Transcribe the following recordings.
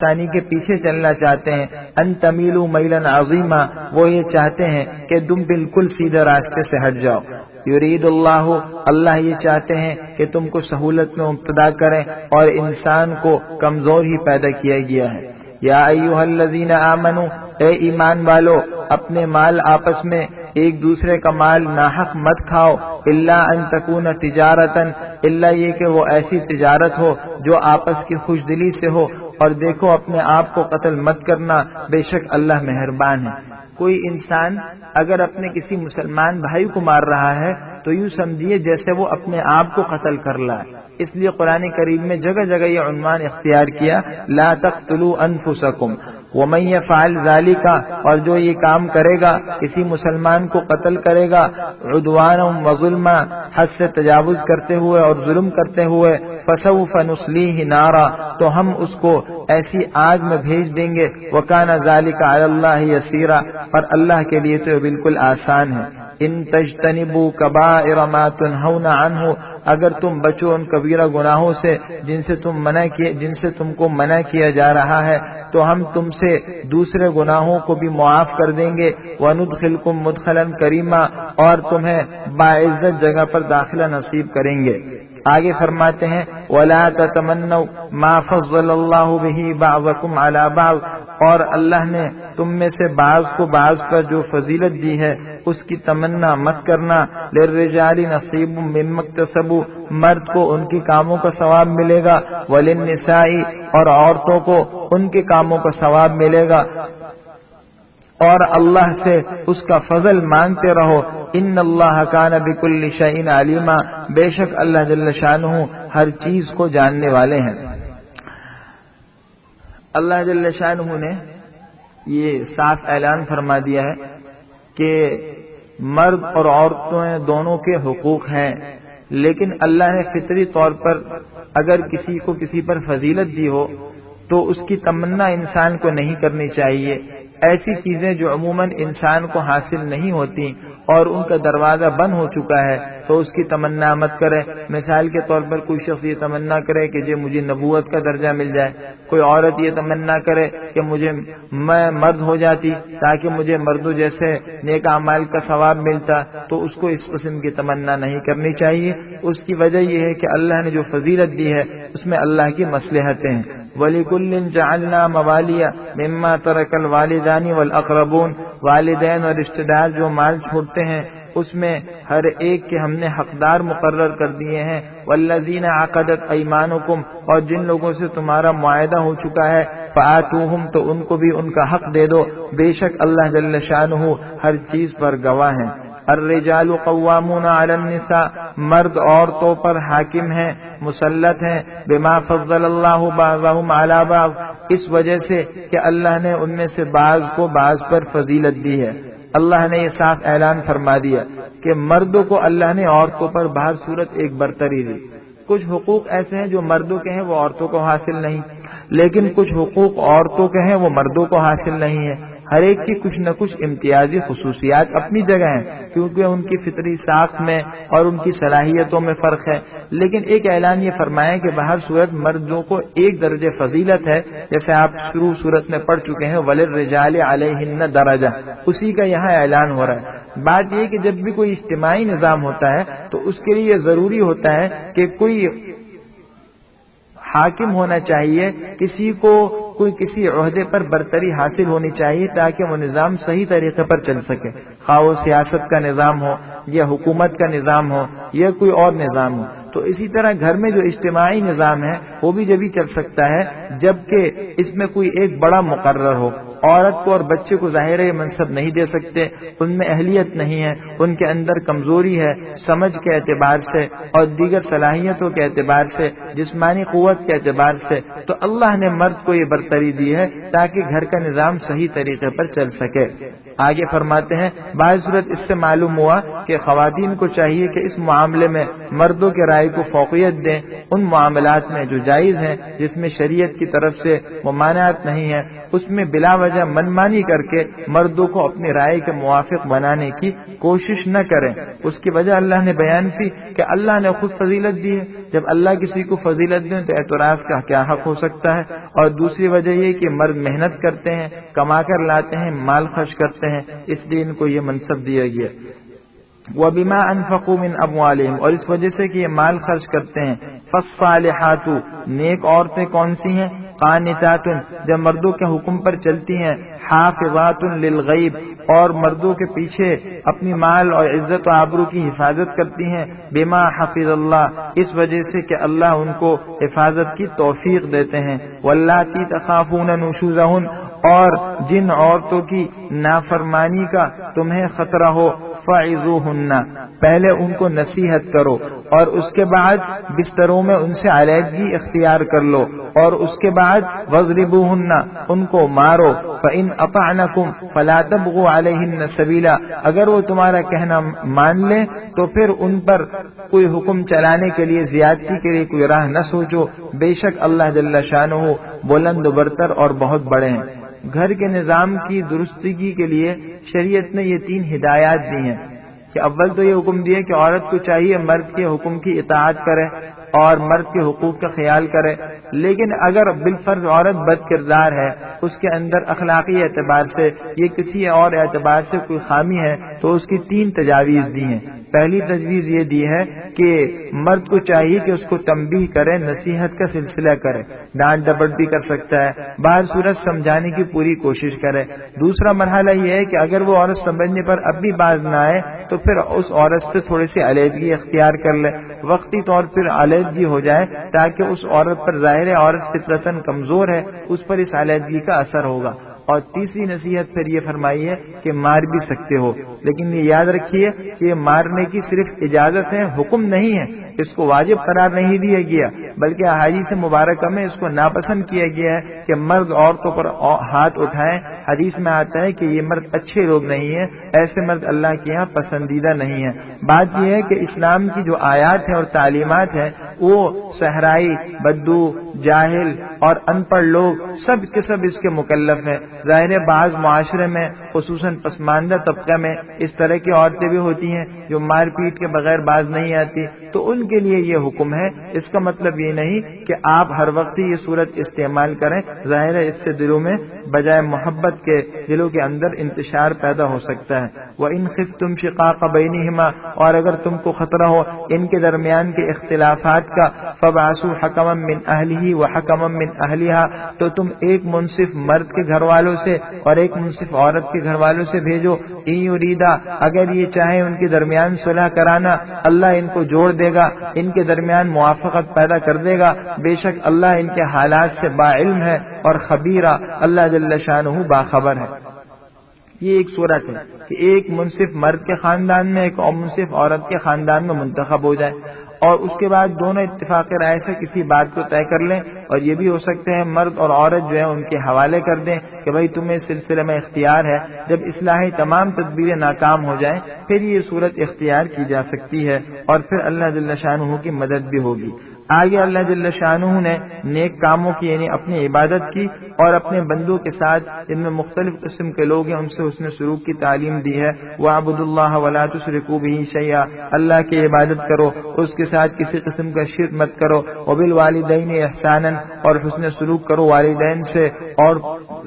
ثانی کے پیچھے چلنا چاہتے ہیں، ان تمیلوا میلا عظیما، وہ یہ چاہتے ہیں کہ تم بالکل سیدھے راستے سے ہٹ جاؤ۔ یرید اللہ یہ چاہتے ہیں کہ تم کو سہولت میں مبتلا کریں اور انسان کو کمزور ہی پیدا کیا گیا ہے۔ یا ایھا الذین آمنوا، اے ایمان والو، اپنے مال آپس میں ایک دوسرے کا مال ناحق مت کھاؤ، الا ان تکون تجارتا، الا یہ کہ وہ ایسی تجارت ہو جو آپس کی خوش دلی سے ہو، اور دیکھو اپنے آپ کو قتل مت کرنا، بے شک اللہ مہربان ہے۔ کوئی انسان اگر اپنے کسی مسلمان بھائی کو مار رہا ہے تو یوں سمجھیے جیسے وہ اپنے آپ کو قتل کر رہا ہے۔ اس لیے قرآن کریم میں جگہ جگہ یہ عنوان اختیار کیا، لا تقتلوا انفسکم ومن یفعل ذلک، اور جو یہ کام کرے گا، کسی مسلمان کو قتل کرے گا، عدوانا وظلما، حد سے تجاوز کرتے ہوئے اور ظلم کرتے ہوئے، فسوف نصلیہ نارا، تو ہم اس کو ایسی آگ میں بھیج دیں گے، وکان ذلک علی اللہ یسیرا، اور اللہ کے لیے تو بالکل آسان ہے۔ ان تجتنبوا کبائر ما تنہون عنہ، اگر تم بچو ان کبیرہ گناہوں سے جن سے تم کو منع کیا جا رہا ہے، تو ہم تم سے دوسرے گناہوں کو بھی معاف کر دیں گے، وندخلکم مدخلا کریما، اور تمہیں باعزت جگہ پر داخلہ نصیب کریں گے۔ آگے فرماتے ہیں وَلَا تَتَمَنَّوْا مَا فَضَّلَ اللَّهُ بِهِ بَعْضَكُمْ عَلَى بَعْضٍ، اور اللہ نے تم میں سے بعض کو بعض پر جو فضیلت دی ہے اس کی تمنا مت کرنا۔ لِلرِّجَالِ نَصِيبٌ مِّمَّا اكْتَسَبُوا، مرد کو ان کے کاموں کا ثواب ملے گا، وَلِلنِّسَاءِ، اور عورتوں کو ان کے کاموں کا ثواب ملے گا، اور اللہ سے اس کا فضل مانگتے رہو۔ ان اللہ کان بکل شیء علیما، بے شک اللہ جل شانہ ہر چیز کو جاننے والے ہیں۔ اللہ جل شانہ نے یہ صاف اعلان فرما دیا ہے کہ مرد اور عورتوں دونوں کے حقوق ہیں، لیکن اللہ نے فطری طور پر اگر کسی کو کسی پر فضیلت دی ہو تو اس کی تمنا انسان کو نہیں کرنی چاہیے۔ ایسی چیزیں جو عموماً انسان کو حاصل نہیں ہوتی اور ان کا دروازہ بند ہو چکا ہے تو اس کی تمنا مت کرے۔ مثال کے طور پر کوئی شخص یہ تمنا کرے کہ مجھے نبوت کا درجہ مل جائے، کوئی عورت یہ تمنا کرے کہ میں مرد ہو جاتی تاکہ مجھے مردوں جیسے نیک اعمال کا ثواب ملتا، تو اس کو اس قسم کی تمنا نہیں کرنی چاہیے۔ اس کی وجہ یہ ہے کہ اللہ نے جو فضیلت دی ہے اس میں اللہ کی مصلحتیں ہیں۔ وَلِكُلٍّ جَعَلْنَا مَوَالِيَ مِمَّا تَرَكَ الْوَالِدَانِ وَالْأَقْرَبُونَ، والدین اور رشتہ دار جو مال چھوڑتے ہیں اس میں ہر ایک کے ہم نے حقدار مقرر کر دیے ہیں۔ والذین عقدت ایمانکم، اور جن لوگوں سے تمہارا معاہدہ ہو چکا ہے، فآتوہم، تو ان کو بھی ان کا حق دے دو، بے شک اللہ جل شانہ ہر چیز پر گواہ ہے۔ الرجال قوامون علی النساء، مرد عورتوں پر حاکم ہیں، مسلط ہیں، بما فضل اللہ بعضهم علی بعض، اس وجہ سے کہ اللہ نے ان میں سے بعض کو بعض پر فضیلت دی ہے۔ اللہ نے یہ صاف اعلان فرما دیا کہ مردوں کو اللہ نے عورتوں پر بہر صورت ایک برتری دی۔ کچھ حقوق ایسے ہیں جو مردوں کے ہیں وہ عورتوں کو حاصل نہیں، لیکن کچھ حقوق عورتوں کے ہیں وہ مردوں کو حاصل نہیں ہے۔ ہر ایک کی کچھ نہ کچھ امتیازی خصوصیات اپنی جگہ ہیں، کیونکہ ان کی فطری ساخت میں اور ان کی صلاحیتوں میں فرق ہے، لیکن ایک اعلان یہ فرمایا کہ بہر صورت مردوں کو ایک درجہ فضیلت ہے، جیسے آپ شروع صورت میں پڑھ چکے ہیں وَلِلرِّجَالِ عَلَيْهِنَّ دَرَجَةٌ، اسی کا یہاں اعلان ہو رہا ہے۔ بات یہ کہ جب بھی کوئی اجتماعی نظام ہوتا ہے تو اس کے لیے ضروری ہوتا ہے کہ کوئی حاکم ہونا چاہیے، کسی کو کوئی کسی عہدے پر برتری حاصل ہونی چاہیے تاکہ وہ نظام صحیح طریقے پر چل سکے، خواہ وہ سیاست کا نظام ہو یا حکومت کا نظام ہو یا کوئی اور نظام ہو۔ تو اسی طرح گھر میں جو اجتماعی نظام ہے وہ بھی جبھی چل سکتا ہے جبکہ اس میں کوئی ایک بڑا مقرر ہو۔ عورت کو اور بچے کو ظاہر یہ منصب نہیں دے سکتے، ان میں اہلیت نہیں ہے، ان کے اندر کمزوری ہے سمجھ کے اعتبار سے اور دیگر صلاحیتوں کے اعتبار سے، جسمانی قوت کے اعتبار سے، تو اللہ نے مرد کو یہ برتری دی ہے تاکہ گھر کا نظام صحیح طریقے پر چل سکے۔ آگے فرماتے ہیں بعض صورت اس سے معلوم ہوا کہ خواتین کو چاہیے کہ اس معاملے میں مردوں کے رائے کو فوقیت دیں، ان معاملات میں جو جائز ہیں جس میں شریعت کی طرف سے ممانعت نہیں ہے، اس میں بلا وجہ منمانی کر کے مردوں کو اپنی رائے کے موافق بنانے کی کوشش نہ کریں۔ اس کی وجہ اللہ نے بیان کی کہ اللہ نے خود فضیلت دی ہے، جب اللہ کسی کو فضیلت دیں تو اعتراض کا کیا حق ہو سکتا ہے؟ اور دوسری وجہ یہ کہ مرد محنت کرتے ہیں، کما کر لاتے ہیں، مال خرچ کرتے ہیں، اس لیے ان کو یہ منصب دیا گیا۔ وَبِمَا أَنفَقُوا مِنْ أَمْوَالِهِمْ، اور اس وجہ سے کہ یہ مال خرچ کرتے ہیں۔ فَالصَّالِحَاتُ، نیک عورتیں کون سی ہیں؟ قانتات، جب مردوں کے حکم پر چلتی ہیں، حافظات للغیب، اور مردوں کے پیچھے اپنی مال اور عزت و آبرو کی حفاظت کرتی ہیں، بما حفظ اللہ، اس وجہ سے کہ اللہ ان کو حفاظت کی توفیق دیتے ہیں۔ واللاتی تخافون نشوزہن، اور جن عورتوں کی نافرمانی کا تمہیں خطرہ ہو، فعظوہن، پہلے ان کو نصیحت کرو، اور اس کے بعد بستروں میں ان سے علیحدگی اختیار کر لو، اور اس کے بعد وضربوہن، ان کو مارو۔ فإن اطعنکم فلا تبغوا علیہن سبیلا، اگر وہ تمہارا کہنا مان لیں تو پھر ان پر کوئی حکم چلانے کے لیے، زیادتی کے لیے کوئی راہ نہ سوچو، بے شک اللہ جل شانہ بلند و برتر اور بہت بڑے ہیں۔ گھر کے نظام کی درستگی کے لیے شریعت نے یہ 3 ہدایات دی ہیں کہ اول تو یہ حکم دیا کہ عورت کو چاہیے مرد کے حکم کی اطاعت کرے اور مرد کے حقوق کا خیال کرے، لیکن اگر بالفرض عورت بد کردار ہے، اس کے اندر اخلاقی اعتبار سے یا کسی اور اعتبار سے کوئی خامی ہے، تو اس کی 3 تجاویز دی ہیں۔ پہلی تجویز یہ دی ہے کہ مرد کو چاہیے کہ اس کو تنبیہ کرے، نصیحت کا سلسلہ کرے، ڈانٹ ڈپٹ بھی کر سکتا ہے، باہر صورت سمجھانے کی پوری کوشش کرے۔ دوسرا مرحلہ یہ ہے کہ اگر وہ عورت سمجھنے پر اب بھی باز نہ آئے تو پھر اس عورت سے تھوڑی سی علیحدگی اختیار کر لے، وقتی طور پر علیحدگی ہو جائے، تاکہ اس عورت پر ظاہر عورت فطرتاً کمزور ہے، اس پر اس علیحدگی کا اثر ہوگا۔ اور تیسری نصیحت پھر یہ فرمائی ہے کہ مار بھی سکتے ہو، لیکن یہ یاد رکھیے کہ یہ مارنے کی صرف اجازت ہے، حکم نہیں ہے، اس کو واجب قرار نہیں دیا گیا، بلکہ احادیث مبارکہ میں اس کو ناپسند کیا گیا ہے کہ مرد عورتوں پر ہاتھ اٹھائیں۔ حدیث میں آتا ہے کہ یہ مرد اچھے لوگ نہیں ہیں، ایسے مرد اللہ کے یہاں پسندیدہ نہیں ہیں۔ بات یہ ہے کہ اسلام کی جو آیات ہیں اور تعلیمات ہیں، وہ صحرائی، بدو، جاہل اور ان پڑھ لوگ سب کے سب اس کے مکلف ہیں۔ ظاہر بعض معاشرے میں خصوصاً پسماندہ طبقے میں اس طرح کی عورتیں بھی ہوتی ہیں جو مار پیٹ کے بغیر باز نہیں آتی، تو ان کے لیے یہ حکم ہے۔ اس کا مطلب یہ نہیں کہ آپ ہر وقت یہ صورت استعمال کریں، ظاہر ہے اس سے دلوں میں بجائے محبت کے دلوں کے اندر انتشار پیدا ہو سکتا ہے۔ وَإِنْ خِفْتُمْ شِقَاقَ بَيْنِهِمَا، اور اگر تم کو خطرہ ہو ان کے درمیان کے اختلافات کا، فَبَعَثُوا حَكَمًا مِّنْ أَهْلِهِ وَحَكَمًا مِّنْ أَهْلِهَا، تو تم ایک منصف مرد کے گھر والوں سے اور ایک منصف عورت کے گھر والوں سے بھیجو۔ إِن يُرِيدَا، اگر یہ چاہیں ان کے درمیان صلح کرانا، اللہ ان کو جوڑ دے گا، ان کے درمیان موافقت پیدا کر دے گا، بے شک اللہ ان کے حالات سے باعلم ہے اور خبیرہ، اللہ جل شانہ باخبر ہے۔ یہ ایک صورت ہے کہ ایک منصف مرد کے خاندان میں ایک اور منصف عورت کے خاندان میں منتخب ہو جائے، اور اس کے بعد دونوں اتفاق رائے سے کسی بات کو طے کر لیں، اور یہ بھی ہو سکتے ہیں مرد اور عورت جو ہے ان کے حوالے کر دیں کہ بھائی تمہیں اس سلسلے میں اختیار ہے۔ جب اصلاحی تمام تدبیریں ناکام ہو جائیں پھر یہ صورت اختیار کی جا سکتی ہے، اور پھر اللہ جل شانہ کی مدد بھی ہوگی۔ آگے اللہ جل شانہ نے نیک کاموں کی یعنی اپنی عبادت کی اور اپنے بندوں کے ساتھ جن میں مختلف قسم کے لوگ ہیں ان سے حسن سلوک کی تعلیم دی ہے۔ وَاعْبُدُوا اللَّهَ وَلَا تُشْرِكُوا بِهِ شَيْئًا، اللہ کی عبادت کرو، اس کے ساتھ کسی قسم کا شرک مت کرو۔ وَبِالْوَالِدَيْنِ إِحْسَانًا، اور حسن سلوک کرو والدین سے اور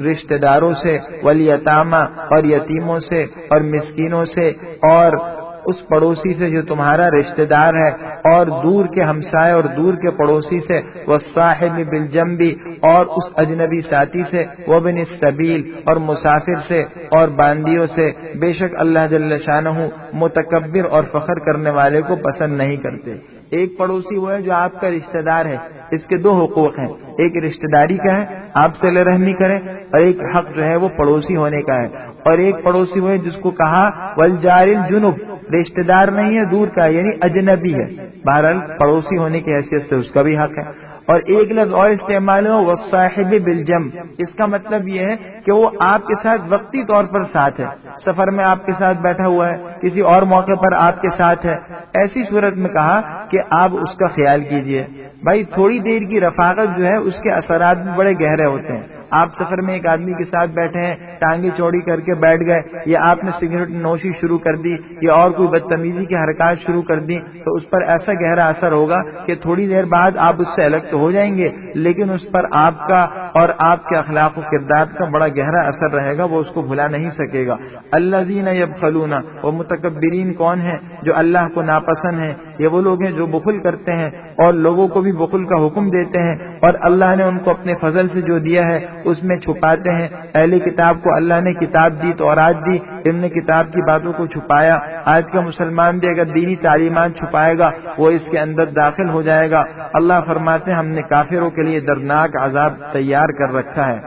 رشتہ داروں سے، وَالْيَتَامَى، اور یتیموں سے اور مسکینوں سے، اور اس پڑوسی سے جو تمہارا رشتہ دار ہے، اور دور کے ہمسائے اور دور کے پڑوسی سے، والصاحب بالجنب، اور اس اجنبی ساتھی سے، وابن السبیل، اور مسافر سے اور باندیوں سے، بے شک اللہ جل شانہ متکبر اور فخر کرنے والے کو پسند نہیں کرتے۔ ایک پڑوسی وہ ہے جو آپ کا رشتہ دار ہے، اس کے 2 حقوق ہیں، ایک رشتہ داری کا ہے آپ سے رحمی کرے، اور ایک حق جو ہے وہ پڑوسی ہونے کا ہے۔ اور ایک پڑوسی وہ ہے جس کو کہا والجار الجنب، رشتہ دار نہیں ہے، دور کا ہے یعنی اجنبی ہے، بہرحال پڑوسی ہونے کی حیثیت سے اس کا بھی حق ہے۔ اور ایک لفظ اور استعمال ہو والصاحب بالجنب، اس کا مطلب یہ ہے کہ وہ آپ کے ساتھ وقتی طور پر ساتھ ہے، سفر میں آپ کے ساتھ بیٹھا ہوا ہے، کسی اور موقع پر آپ کے ساتھ ہے، ایسی صورت میں کہا کہ آپ اس کا خیال کیجئے۔ بھائی تھوڑی دیر کی رفاقت جو ہے اس کے اثرات بھی بڑے گہرے ہوتے ہیں، آپ سفر میں ایک آدمی کے ساتھ بیٹھے ہیں، ٹانگیں چوڑی کر کے بیٹھ گئے، یا آپ نے سگریٹ نوشی شروع کر دی یا اور کوئی بدتمیزی کی حرکات شروع کر دی، تو اس پر ایسا گہرا اثر ہوگا کہ تھوڑی دیر بعد آپ اس سے الگ تو ہو جائیں گے، لیکن اس پر آپ کا اور آپ کے اخلاق و کردار کا بڑا گہرا اثر رہے گا، وہ اس کو بھلا نہیں سکے گا۔ الذین یبخلون، وہ متکبرین کون ہیں؟ جو اللہ کو ناپسند ہیں، یہ وہ لوگ ہیں جو بخل کرتے ہیں اور لوگوں کو بھی بخل کا حکم دیتے ہیں، اور اللہ نے ان کو اپنے فضل سے جو دیا ہے اس میں چھپاتے ہیں۔ اہل کتاب کو اللہ نے کتاب دی، تورات دی، ان نے کتاب کی باتوں کو چھپایا۔ آج کا مسلمان بھی اگر دینی تعلیمات چھپائے گا وہ اس کے اندر داخل ہو جائے گا۔ اللہ فرماتے ہیں ہم نے کافروں کے لیے دردناک عذاب تیار کر رکھا ہے۔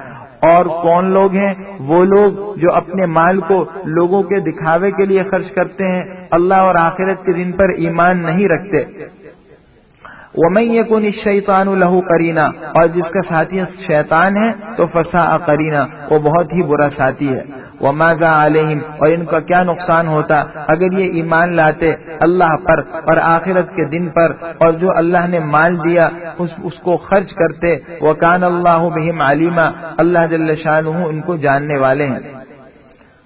اور کون لوگ ہیں؟ وہ لوگ جو اپنے مال کو لوگوں کے دکھاوے کے لیے خرچ کرتے ہیں، اللہ اور آخرت کے دن پر ایمان نہیں رکھتے۔ وَمَن يَكُنِ الشَّيْطَانُ لَهُ قَرِينًا، اور جس کا ساتھی شیطان ہے تو فَسَاءَ قَرِينًا، وہ بہت ہی برا ساتھی ہے۔ وَمَاذَا عَلَيْهِمْ، اور ان کا کیا نقصان ہوتا اگر یہ ایمان لاتے اللہ پر اور آخرت کے دن پر، اور جو اللہ نے مال دیا اس کو خرچ کرتے۔ وَكَانَ اللَّهُ بِهِمْ عَلِيمًا، اللہ جل شانہ ان کو جاننے والے ہیں۔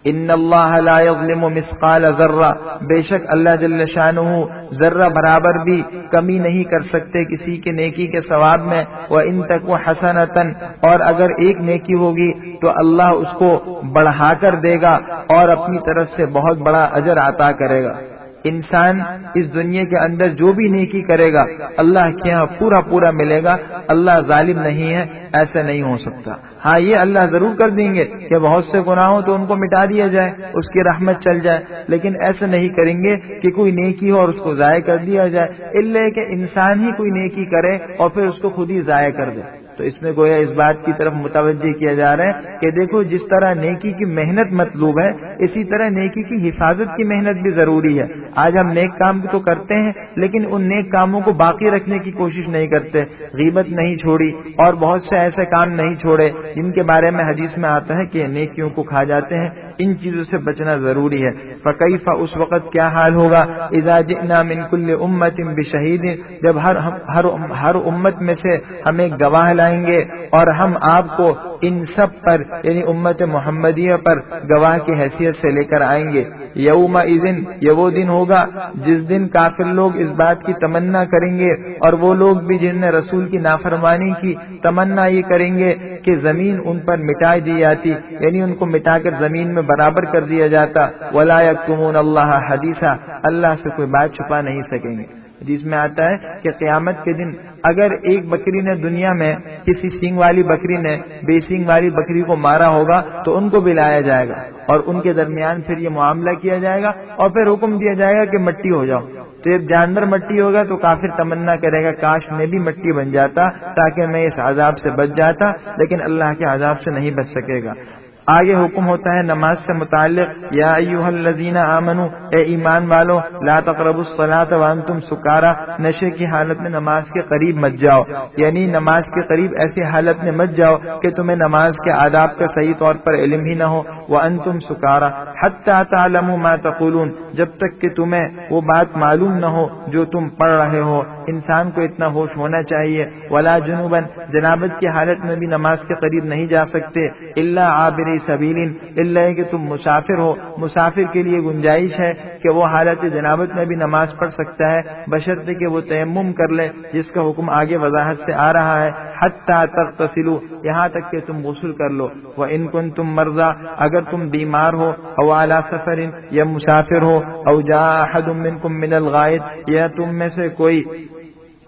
ان اللہ لا یظلم مثقال ذرہ، بے شک اللہ جل شانہ ذرہ برابر بھی کمی نہیں کر سکتے کسی کے نیکی کے ثواب میں۔ وَإِن تَكُ حَسَنَةً، اور اگر ایک نیکی ہوگی تو اللہ اس کو بڑھا کر دے گا اور اپنی طرف سے بہت بڑا اجر عطا کرے گا۔ انسان اس دنیا کے اندر جو بھی نیکی کرے گا اللہ کے یہاں پورا پورا ملے گا۔ اللہ ظالم نہیں ہے، ایسا نہیں ہو سکتا۔ ہاں یہ اللہ ضرور کر دیں گے کہ بہت سے گناہ ہوں تو ان کو مٹا دیا جائے، اس کی رحمت چل جائے، لیکن ایسا نہیں کریں گے کہ کوئی نیکی ہو اور اس کو ضائع کر دیا جائے، الا کہ انسان ہی کوئی نیکی کرے اور پھر اس کو خود ہی ضائع کر دے۔ تو اس میں گویا اس بات کی طرف متوجہ کیا جا رہا ہے کہ دیکھو جس طرح نیکی کی محنت مطلوب ہے، اسی طرح نیکی کی حفاظت کی محنت بھی ضروری ہے۔ آج ہم نیک کام تو کرتے ہیں لیکن ان نیک کاموں کو باقی رکھنے کی کوشش نہیں کرتے، غیبت نہیں چھوڑی اور بہت سے ایسے کام نہیں چھوڑے جن کے بارے میں حدیث میں آتا ہے کہ نیکیوں کو کھا جاتے ہیں۔ ان چیزوں سے بچنا ضروری ہے۔ فکیف، اس وقت کیا حال ہوگا، اذا جئنا من کل امت بشہید، جب ہر امت میں سے ہم ایک گواہ لائیں گے اور ہم آپ کو ان سب پر یعنی امت محمدیہ پر گواہ کی حیثیت سے لے کر آئیں گے۔ یومئذ، یہ وہ دن ہوگا جس دن کافر لوگ اس بات کی تمنا کریں گے، اور وہ لوگ بھی جن نے رسول کی نافرمانی کی تمنا یہ کریں گے کہ زمین ان پر مٹا دی جاتی، یعنی ان کو مٹا کر زمین میں برابر کر دیا جاتا۔ ولا یکتمون اللہ حدیثا، اللہ سے کوئی بات چھپا نہیں سکیں گے۔ جس میں آتا ہے کہ قیامت کے دن اگر ایک بکری نے دنیا میں کسی سینگ والی بکری نے بے سینگ والی بکری کو مارا ہوگا تو ان کو بھی لایا جائے گا اور ان کے درمیان پھر یہ معاملہ کیا جائے گا اور پھر حکم دیا جائے گا کہ مٹی ہو جاؤ۔ تو جب جانور مٹی ہوگا تو کافر تمنا کرے گا کاش میں بھی مٹی بن جاتا تاکہ میں اس عذاب سے بچ جاتا، لیکن اللہ کے عذاب سے نہیں بچ سکے گا۔ آگے حکم ہوتا ہے نماز سے متعلق، یا ایھا الذین آمنوا، اے ایمان والو، لا تقربوا الصلاۃ وانتم سکارا، نشے کی حالت میں نماز کے قریب مت جاؤ، یعنی نماز کے قریب ایسی حالت میں مت جاؤ کہ تمہیں نماز کے آداب کا صحیح طور پر علم ہی نہ ہو۔ وانتم سکارا حتی تعلموا ما تقولون، جب تک کہ تمہیں وہ بات معلوم نہ ہو جو تم پڑھ رہے ہو۔ انسان کو اتنا ہوش ہونا چاہیے۔ ولا جنوبا، جنابت کی حالت میں بھی نماز کے قریب نہیں جا سکتے۔ الا عابری سبیل، الا کہ تم مسافر ہو، مسافر کے لیے گنجائش ہے کہ وہ حالت جنابت میں بھی نماز پڑھ سکتا ہے بشرطے کہ وہ تیمم کر لے، جس کا حکم آگے وضاحت سے آ رہا ہے۔ حتی تغتسلوا، یہاں تک کہ تم غسل کر لو۔ وان کنتم مرضی، اگر تم بیمار ہو، او علی سفر، یا مسافر ہو، او جاء احد منکم من الغائط، یا تم میں سے کوئی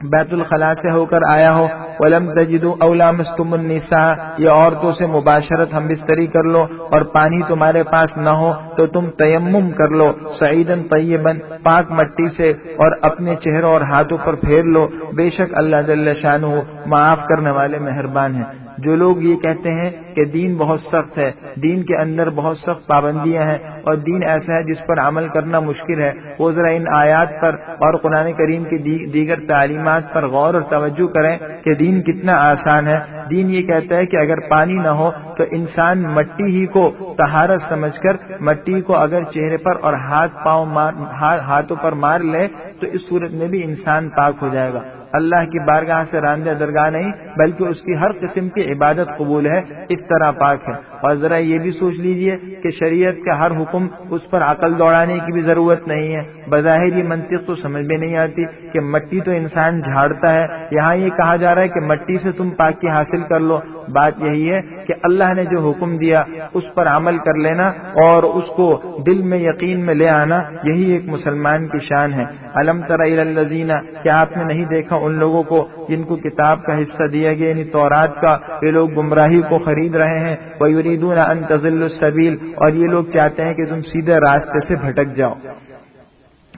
بیت الخلاء سے ہو کر آیا ہو، ولم تجدوا او لامستم النساء، یا عورتوں سے مباشرت ہم بستری کر لو اور پانی تمہارے پاس نہ ہو تو تم تیمم کر لو صعیدن طیبا، پاک مٹی سے، اور اپنے چہروں اور ہاتھوں پر پھیر لو، بے شک اللہ جل شانہ معاف کرنے والے مہربان ہیں۔ جو لوگ یہ کہتے ہیں کہ دین بہت سخت ہے، دین کے اندر بہت سخت پابندیاں ہیں اور دین ایسا ہے جس پر عمل کرنا مشکل ہے، وہ ذرا ان آیات پر اور قرآن کریم کی دیگر تعلیمات پر غور اور توجہ کریں کہ دین کتنا آسان ہے۔ دین یہ کہتا ہے کہ اگر پانی نہ ہو تو انسان مٹی ہی کو طہارت سمجھ کر مٹی کو اگر چہرے پر اور ہاتھوں پر مار لے تو اس صورت میں بھی انسان پاک ہو جائے گا۔ اللہ کی بارگاہ سے راندہ درگاہ نہیں بلکہ اس کی ہر قسم کی عبادت قبول ہے، اس طرح پاک ہے۔ اور ذرا یہ بھی سوچ لیجئے کہ شریعت کا ہر حکم اس پر عقل دوڑانے کی بھی ضرورت نہیں ہے۔ بظاہر یہ منطق تو سمجھ میں نہیں آتی کہ مٹی تو انسان جھاڑتا ہے، یہاں یہ کہا جا رہا ہے کہ مٹی سے تم پاکی حاصل کر لو۔ بات یہی ہے کہ اللہ نے جو حکم دیا اس پر عمل کر لینا اور اس کو دل میں یقین میں لے آنا، یہی ایک مسلمان کی شان ہے۔ الم تر الی الذین، کیا آپ نے نہیں دیکھا ان لوگوں کو جن کو کتاب کا حصہ دیا گیا یعنی تورات کا، یہ لوگ گمراہی کو خرید رہے ہیں، وَيُرِيدُونَ أَن تَضِلُّوا السَّبِيلَ، اور یہ لوگ چاہتے ہیں کہ تم سیدھے راستے سے بھٹک جاؤ۔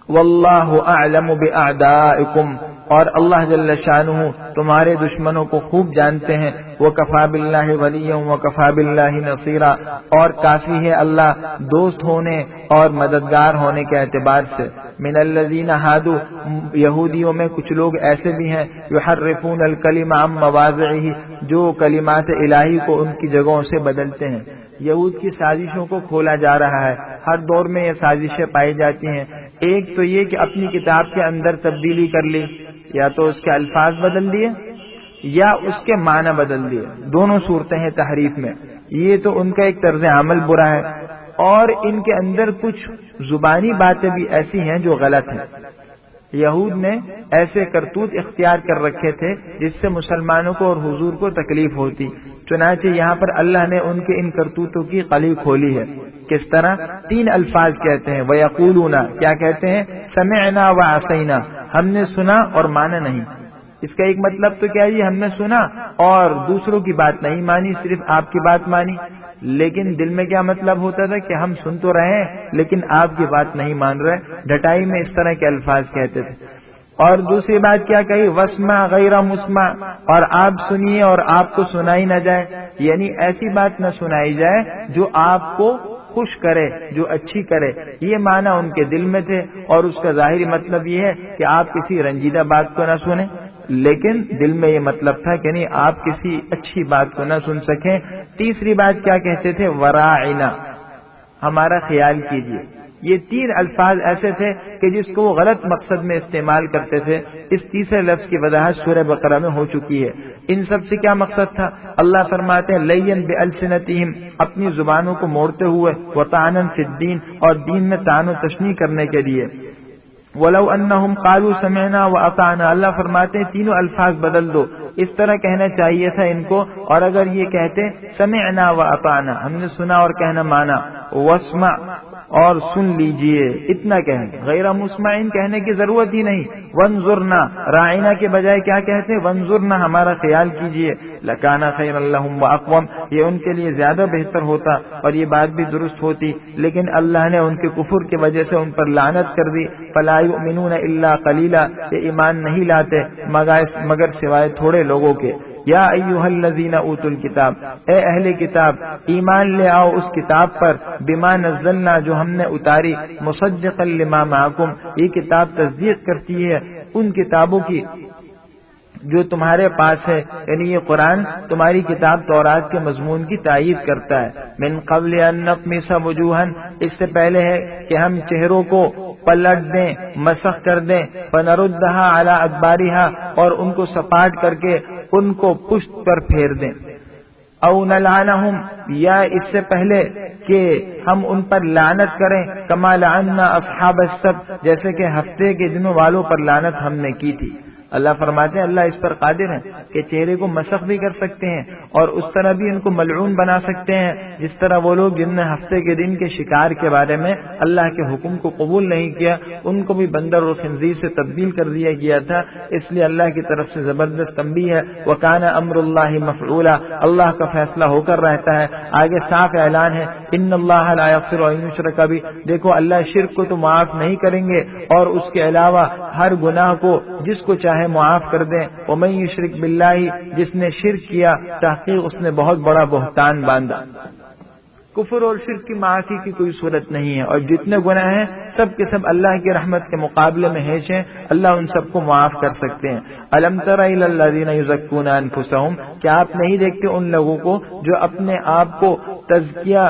وَاللَّهُ أَعْلَمُ بِأَعْدَائِكُمْ، اور اللہ جل شانہ تمہارے دشمنوں کو خوب جانتے ہیں۔ وَكَفَى بِاللَّهِ وَلِيًّا وَكَفَى بِاللَّهِ نَصِيرًا، اور کافی ہے اللہ دوست ہونے اور مددگار ہونے کے اعتبار سے۔ من الذین ہادوا، یہودیوں میں کچھ لوگ ایسے بھی ہیں، یحرفون الکلم عن مواضعہ، جو کلمات الہی کو ان کی جگہوں سے بدلتے ہیں۔ یہود کی سازشوں کو کھولا جا رہا ہے، ہر دور میں یہ سازشیں پائی جاتی ہیں۔ ایک تو یہ کہ اپنی کتاب کے اندر تبدیلی کر لی، یا تو اس کے الفاظ بدل دیے یا اس کے معنی بدل دیے، دونوں صورتیں ہیں تحریف میں۔ یہ تو ان کا ایک طرز عمل برا ہے، اور ان کے اندر کچھ زبانی باتیں بھی ایسی ہیں جو غلط ہیں۔ یہود نے ایسے کرتوت اختیار کر رکھے تھے جس سے مسلمانوں کو اور حضور کو تکلیف ہوتی، چنانچہ یہاں پر اللہ نے ان کے ان کرتوتوں کی قلی کھولی ہے۔ کس طرح؟ 3 الفاظ کہتے ہیں، وَيَقُولُونَ، کیا کہتے ہیں؟ سَمِعْنَا وَعَصَيْنَا، ہم نے سنا اور مانا نہیں۔ اس کا ایک مطلب تو کیا ہے، ہم نے سنا اور دوسروں کی بات نہیں مانی، صرف آپ کی بات مانی۔ لیکن دل میں کیا مطلب ہوتا تھا کہ ہم سن تو رہے ہیں لیکن آپ کی بات نہیں مان رہے۔ ڈٹائی میں اس طرح کے الفاظ کہتے تھے۔ اور دوسری بات کیا کہی، وَاسْمَعْ غَيْرَ مُسْمَعْ، اور آپ سنیے اور آپ کو سنائی نہ جائے، یعنی ایسی بات نہ سنائی جائے جو آپ کو خوش کرے، جو اچھی کرے۔ یہ معنی ان کے دل میں تھے، اور اس کا ظاہری مطلب یہ ہے کہ آپ کسی رنجیدہ بات کو نہ سنیں، لیکن دل میں یہ مطلب تھا کہ نہیں آپ کسی اچھی بات کو نہ سن سکیں۔ تیسری بات کیا کہتے تھے، وراعنا، ہمارا خیال کیجیے۔ یہ 3 الفاظ ایسے تھے کہ جس کو وہ غلط مقصد میں استعمال کرتے تھے۔ اس تیسرے لفظ کی وضاحت سورہ بقرہ میں ہو چکی ہے۔ ان سب سے کیا مقصد تھا؟ اللہ فرماتے ہیں لین بألسنتہم، اپنی زبانوں کو موڑتے ہوئے، وطعنا فی الدین، اور دین میں طعن و تشنیع کرنے کے لیے۔ وَلَوْ أَنَّهُمْ قَالُوا سَمِعْنَا وَأَطَعْنَا، اللہ فرماتے ہیں تینوں الفاظ بدل دو، اس طرح کہنا چاہیے تھا ان کو، اور اگر یہ کہتے سمعنا وأطعنا، ہم نے سنا اور کہنا مانا، واسمع، اور سن لیجئے، اتنا کہیں، غیر مسمعین کہنے کی ضرورت ہی نہیں۔ وانظرنا، راعنا کے بجائے کیا کہتے، وانظرنا، ہمارا خیال کیجئے، لکانا خیر لہم واقوم، یہ ان کے لیے زیادہ بہتر ہوتا اور یہ بات بھی درست ہوتی، لیکن اللہ نے ان کے کفر کی وجہ سے ان پر لعنت کر دی۔ فلا یؤمنون الا قلیلا، یہ ایمان نہیں لاتے مگر سوائے تھوڑے لوگوں کے۔ یا ایھا الذین اوتوا الکتاب، اے اہل کتاب ایمان لے آؤ اس کتاب پر، بما نزلنا، جو ہم نے اتاری، مصدقا لما معکم، یہ کتاب تصدیق کرتی ہے ان کتابوں کی جو تمہارے پاس ہے، یعنی یہ قرآن تمہاری کتاب تورات کے مضمون کی تائید کرتا ہے۔ من قبل ان نطمس وجوہا، اس سے پہلے ہے کہ ہم چہروں کو پلٹ دیں، مسخ کر دیں، فنردھا علی ادبارہا، اور ان کو سپاٹ کر کے ان کو پشت پر پھیر دیں۔ او نلعنہم، یا اس سے پہلے کہ ہم ان پر لعنت کریں، کما لعنا اصحاب السبت، جیسے کہ ہفتے کے دنوں والوں پر لعنت ہم نے کی تھی۔ اللہ فرماتے ہیں اللہ اس پر قادر ہے کہ چہرے کو مسخ بھی کر سکتے ہیں اور اس طرح بھی ان کو ملعون بنا سکتے ہیں، جس طرح وہ لوگ جن نے ہفتے کے دن کے شکار کے بارے میں اللہ کے حکم کو قبول نہیں کیا، ان کو بھی بندر اور خنزیر سے تبدیل کر دیا گیا تھا۔ اس لیے اللہ کی طرف سے زبردست تنبیہ ہے، وَكَانَ أَمْرُ اللَّهِ مَفْعُولًا، اللہ کا فیصلہ ہو کر رہتا ہے۔ آگے صاف اعلان ہے، إِنَّ اللَّهَ لَا يَغْفِرُ أَن يُشْرَكَ بِهِ، دیکھو اللہ شرک کو تو معاف نہیں کریں گے اور اس کے علاوہ ہر گناہ کو جس کو چاہے معاف کر دیں۔ وَمَن يُشْرِكْ بِاللَّهِ، جس نے شرک کیا تحقیق اس نے بہت بڑا بہتان باندھا۔ کفر اور شرک کی معافی کی کوئی صورت نہیں ہے، اور جتنے گناہ ہیں سب کے سب اللہ کی رحمت کے مقابلے میں ہیچ ہیں، اللہ ان سب کو معاف کر سکتے ہیں۔ الم تر الی الذین یزکون انفسہم، کیا آپ نہیں دیکھتے ان لوگوں کو جو اپنے آپ کو تزکیہ،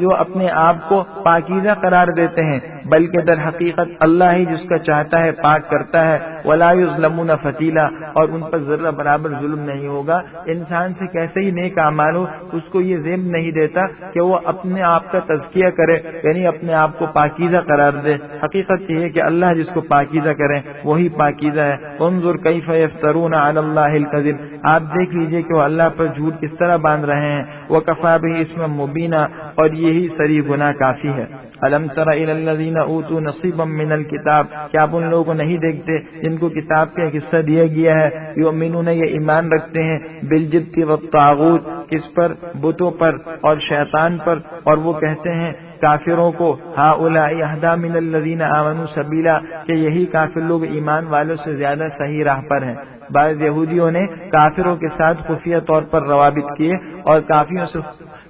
جو اپنے آپ کو پاکیزہ قرار دیتے ہیں، بلکہ در حقیقت اللہ ہی جس کا چاہتا ہے پاک کرتا ہے. ولا یظلمون فتیلا، اور ان پر ذرہ برابر ظلم نہیں ہوگا. انسان سے کیسے ہی نیک اعمال ہو، اس کو یہ ذمہ نہیں دیتا کہ وہ اپنے آپ کا تزکیہ کرے، یعنی اپنے آپ کو پاکیزہ قرار دے. حقیقت یہ ہے کہ اللہ جس کو پاکیزہ کرے وہی پاکیزہ ہے. انظر کیف یفترون علی اللہ الکذب، آپ دیکھ لیجئے کہ وہ اللہ پر جھوٹ کس طرح باندھ رہے ہیں. وکفی بہ اسما مبینا، اور یہی سری گناہ کافی ہے. الم تر الی الذین اوتوا نصیبا من الکتاب، کیا آپ ان لوگوں کو نہیں دیکھتے جن کو کتاب کا ایک حصہ دیا گیا ہے. یؤمنون، یہ ایمان رکھتے ہیں، بالجبت والطاغوت، کس پر؟ بتوں پر اور شیطان پر. اور وہ کہتے ہیں کافروں کو ہؤلاء اہدی من الذین آمنوا سبیلا، کہ یہی کافر لوگ ایمان والوں سے زیادہ صحیح راہ پر ہیں. بعض یہودیوں نے کافروں کے ساتھ خفیہ طور پر روابط کیے اور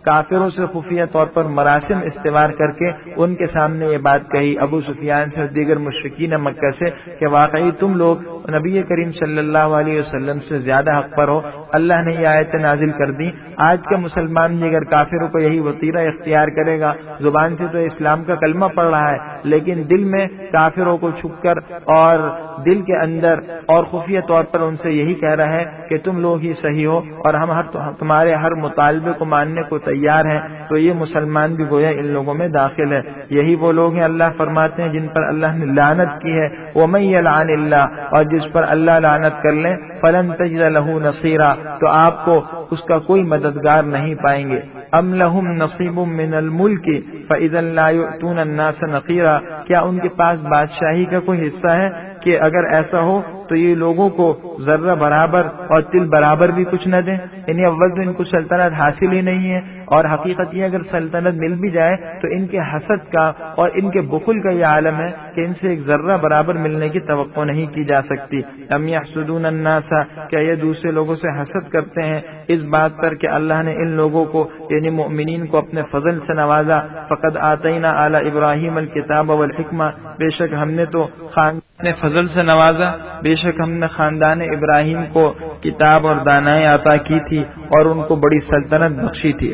کافروں سے خفیہ طور پر مراسم استوار کر کے ان کے سامنے یہ بات کہی، ابو سفیان سے اور دیگر مشرکین مکہ سے، کہ واقعی تم لوگ نبی کریم صلی اللہ علیہ وسلم سے زیادہ حق پر ہو. اللہ نے یہ آیت نازل کر دی. آج کا مسلمان بھی اگر کافروں کو یہی وطیرہ اختیار کرے گا، زبان سے تو اسلام کا کلمہ پڑھ رہا ہے لیکن دل میں کافروں کو چھپ کر اور دل کے اندر اور خفیہ طور پر ان سے یہی کہہ رہا ہے کہ تم لوگ ہی صحیح ہو اور ہم تمہارے ہر مطالبے کو ماننے کو تیار ہیں، تو یہ مسلمان بھی گویا ان لوگوں میں داخل ہے. یہی وہ لوگ ہیں، اللہ فرماتے ہیں، جن پر اللہ نے لعنت کی ہے. وَمَن يَلْعَنِ اللَّهُ، اور جس پر اللہ لعنت کر لیں، فَلَن تَجِدَ لَهُ نَصِيرًا، تو آپ کو اس کا کوئی مددگار نہیں پائیں گے. أَمْ لَهُمْ نَصِيبٌ مِّنَ الْمُلْكِ فَإِذًا لَّا يُؤْتُونَ النَّاسَ نَقِيرًا، کیا ان کے پاس بادشاہی کا کوئی حصہ ہے کہ اگر ایسا ہو تو یہ لوگوں کو ذرہ برابر اور تل برابر بھی کچھ نہ دیں؟ یعنی اول تو ان کو سلطنت حاصل ہی نہیں ہے، اور حقیقت یہ اگر سلطنت مل بھی جائے تو ان کے حسد کا اور ان کے بخل کا یہ عالم ہے کہ ان سے ایک ذرہ برابر ملنے کی توقع نہیں کی جا سکتی. ام یحسدون الناس، کیا یہ دوسرے لوگوں سے حسد کرتے ہیں اس بات پر کہ اللہ نے ان لوگوں کو یعنی مؤمنین کو اپنے فضل سے نوازا. فقد آتینا آل ابراہیم الکتاب والحکمہ، بے شک ہم نے تو خاندان فضل سے نوازا، بے شک ہم نے خاندان ابراہیم کو کتاب اور دانائی عطا کی تھی اور ان کو بڑی سلطنت بخشی تھی.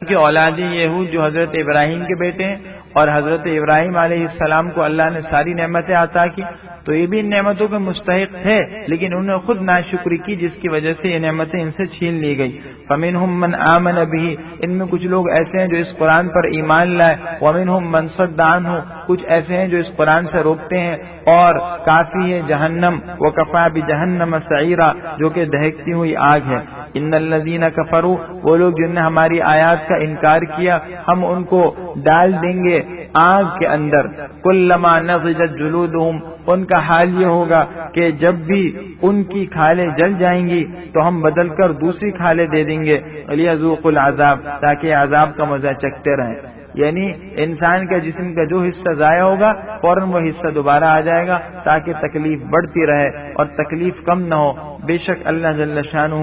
کہ اولاد یہود جو حضرت ابراہیم کے بیٹے ہیں اور حضرت ابراہیم علیہ السلام کو اللہ نے ساری نعمتیں عطا کی، تو یہ بھی ان نعمتوں کے مستحق تھے لیکن انہوں نے خود ناشکری کی جس کی وجہ سے یہ نعمتیں ان سے چھین لی گئی. فَمِنْهُمْ مَنْ آمَنَ بِهِ، ان میں کچھ لوگ ایسے ہیں جو اس قرآن پر ایمان لائے. وَمِنْهُمْ مَنْ صَدَّ عَنْهُ، کچھ ایسے ہیں جو اس قرآن سے روکتے ہیں. اور کافی ہے جہنم، وَكَفَى بِجَهَنَّمَ سَعِيرًا، جو کہ دہکتی ہوئی آگ ہے. ان الذین کفروا، وہ لوگ جن نے ہماری آیات کا انکار کیا ہم ان کو ڈال دیں گے آگ کے اندر. کلما نضجت جلودہم، ان کا حال یہ ہوگا کہ جب بھی ان کی کھالیں جل جائیں گی تو ہم بدل کر دوسری کھالیں دے دیں گے. لیذوقوا العذاب، تاکہ عذاب کا مزہ چکھتے رہیں. یعنی انسان کے جسم کا جو حصہ ضائع ہوگا فوراً وہ حصہ دوبارہ آ جائے گا تاکہ تکلیف بڑھتی رہے اور تکلیف کم نہ ہو. بے شک اللہ جل شانہ